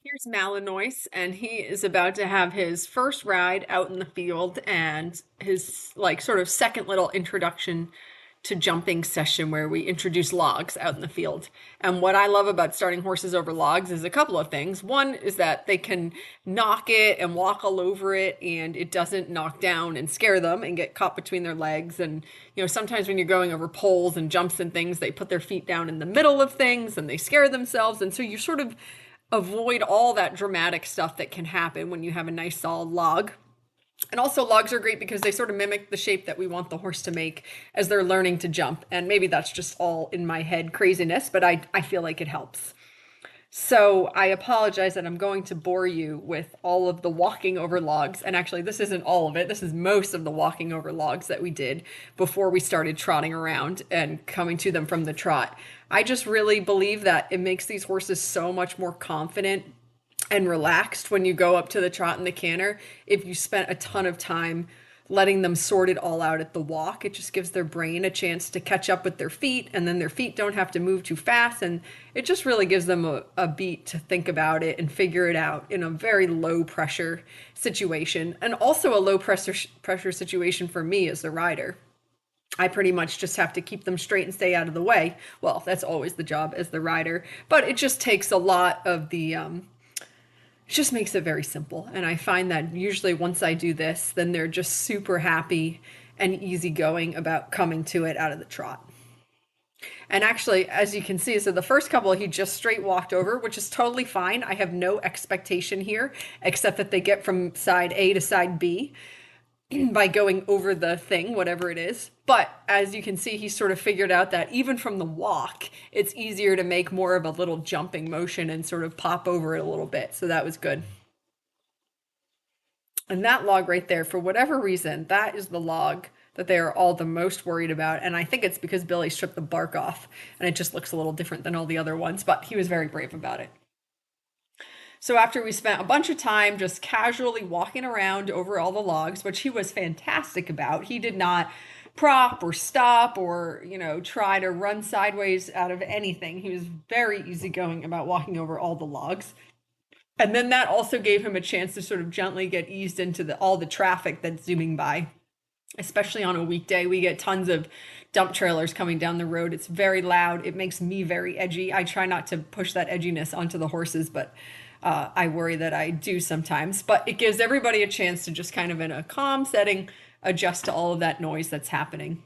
Here's Malinois, and he is about to have his first ride out in the field and his like sort of second little introduction to jumping session where we introduce logs out in the field. And what I love about starting horses over logs is a couple of things. One is that they can knock it and walk all over it and it doesn't knock down and scare them and get caught between their legs. And sometimes when you're going over poles and jumps and things, they put their feet down in the middle of things and they scare themselves. And so you sort of avoid all that dramatic stuff that can happen when you have a nice solid log. And also, logs are great because they sort of mimic the shape that we want the horse to make as they're learning to jump. And maybe that's just all in my head craziness, but I feel like it helps. So I apologize that I'm going to bore you with all of the walking over logs. And actually, this isn't all of it. This is most of the walking over logs that we did before we started trotting around and coming to them from the trot. I just really believe that it makes these horses so much more confident and relaxed when you go up to the trot and the canter. If you spent a ton of time letting them sort it all out at the walk, it just gives their brain a chance to catch up with their feet, and then their feet don't have to move too fast, and it just really gives them a beat to think about it and figure it out in a very low pressure situation, and also a low pressure situation for me as the rider. I pretty much just have to keep them straight and stay out of the way. Well, that's always the job as the rider, but it just takes a lot of it just makes it very simple. And I find that usually once I do this, then they're just super happy and easygoing about coming to it out of the trot. And actually, as you can see, so the first couple he just straight walked over, which is totally fine. I have no expectation here except that they get from side A to side B by going over the thing, whatever it is. But as you can see, he sort of figured out that even from the walk, it's easier to make more of a little jumping motion and sort of pop over it a little bit. So that was good. And that log right there, for whatever reason, that is the log that they are all the most worried about. And I think it's because Billy stripped the bark off and it just looks a little different than all the other ones, but he was very brave about it. So after we spent a bunch of time just casually walking around over all the logs, which he was fantastic about, he did not prop or stop or, try to run sideways out of anything. He was very easygoing about walking over all the logs. And then that also gave him a chance to sort of gently get eased into all the traffic that's zooming by. Especially on a weekday, we get tons of dump trailers coming down the road. It's very loud. It makes me very edgy. I try not to push that edginess onto the horses, but I worry that I do sometimes. But it gives everybody a chance to just kind of in a calm setting adjust to all of that noise that's happening.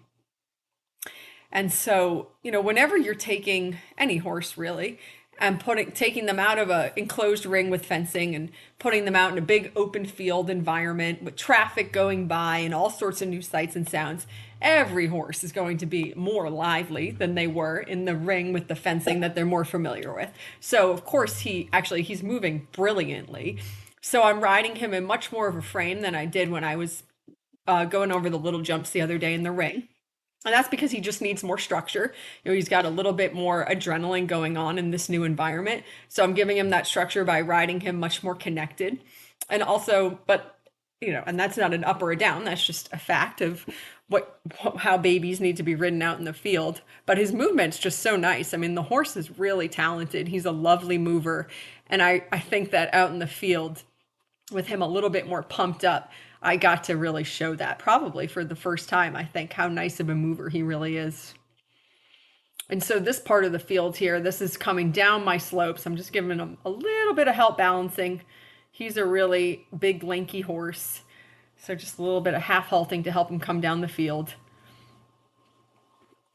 And so, whenever you're taking any horse really and taking them out of a enclosed ring with fencing and putting them out in a big open field environment with traffic going by and all sorts of new sights and sounds, every horse is going to be more lively than they were in the ring with the fencing that they're more familiar with. So, of course, he's moving brilliantly. So I'm riding him in much more of a frame than I did when I was going over the little jumps the other day in the ring. And that's because he just needs more structure. He's got a little bit more adrenaline going on in this new environment. So I'm giving him that structure by riding him much more connected. And also, but and that's not an up or a down. That's just a fact of how babies need to be ridden out in the field. But his movement's just so nice. I mean, the horse is really talented. He's a lovely mover. And I think that out in the field, with him a little bit more pumped up, I got to really show that probably for the first time, I think, how nice of a mover he really is. And so this part of the field here, this is coming down my slopes. I'm just giving him a little bit of help balancing. He's a really big, lanky horse. So just a little bit of half halting to help him come down the field.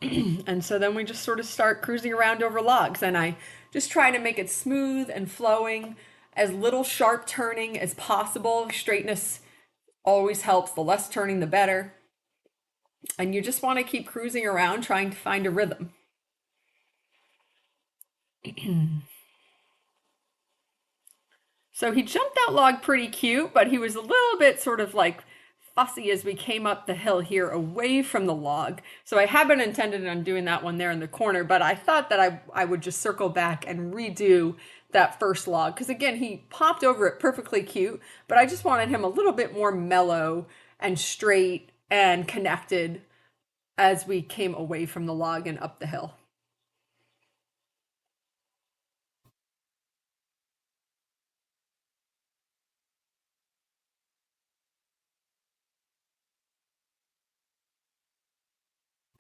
And so then we just sort of start cruising around over logs. And I just try to make it smooth and flowing, as little sharp turning as possible. Straightness always helps. The less turning, the better. And you just want to keep cruising around trying to find a rhythm. So he jumped that log pretty cute, but he was a little bit sort of like fussy as we came up the hill here away from the log. So I had been intended on doing that one there in the corner, but I thought that I would just circle back and redo that first log. Because again, he popped over it perfectly cute, but I just wanted him a little bit more mellow and straight and connected as we came away from the log and up the hill.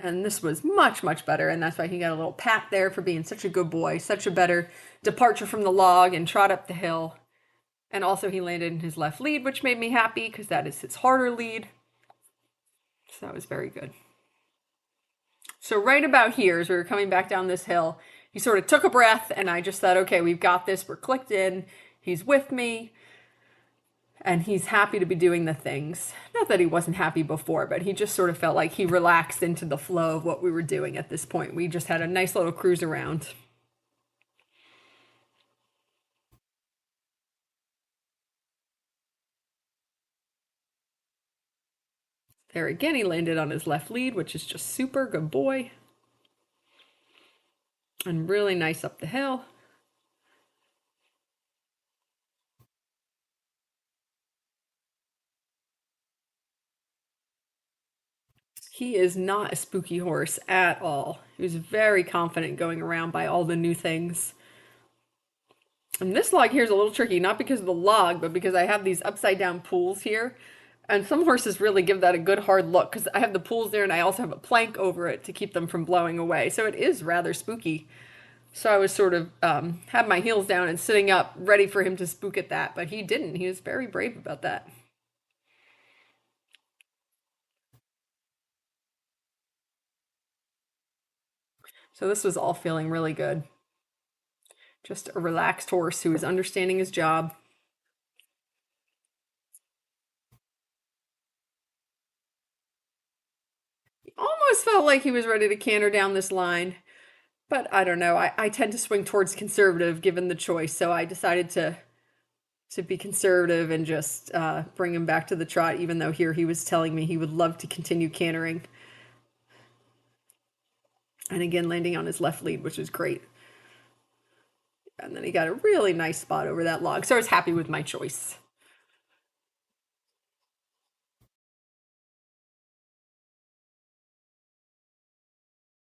And this was much, much better. And that's why he got a little pat there for being such a good boy, such a better departure from the log and trot up the hill. And also, he landed in his left lead, which made me happy because that is his harder lead. So that was very good. So, right about here, as we were coming back down this hill, he sort of took a breath, and I just thought, okay, we've got this. We're clicked in. He's with me, and he's happy to be doing the things. Not that he wasn't happy before, but he just sort of felt like he relaxed into the flow of what we were doing at this point. We just had a nice little cruise around. There again, he landed on his left lead, which is just super good boy. And really nice up the hill. He is not a spooky horse at all. He was very confident going around by all the new things. And this log here is a little tricky, not because of the log, but because I have these upside down pools here. And some horses really give that a good hard look because I have the pools there and I also have a plank over it to keep them from blowing away. So it is rather spooky. So I was sort of had my heels down and sitting up, ready for him to spook at that, but he didn't. He was very brave about that. So this was all feeling really good. Just a relaxed horse who was understanding his job. He almost felt like he was ready to canter down this line, but I don't know. I tend to swing towards conservative given the choice, so I decided to be conservative and just bring him back to the trot, even though here he was telling me he would love to continue cantering. And again, landing on his left lead, which is great. And then he got a really nice spot over that log, so I was happy with my choice.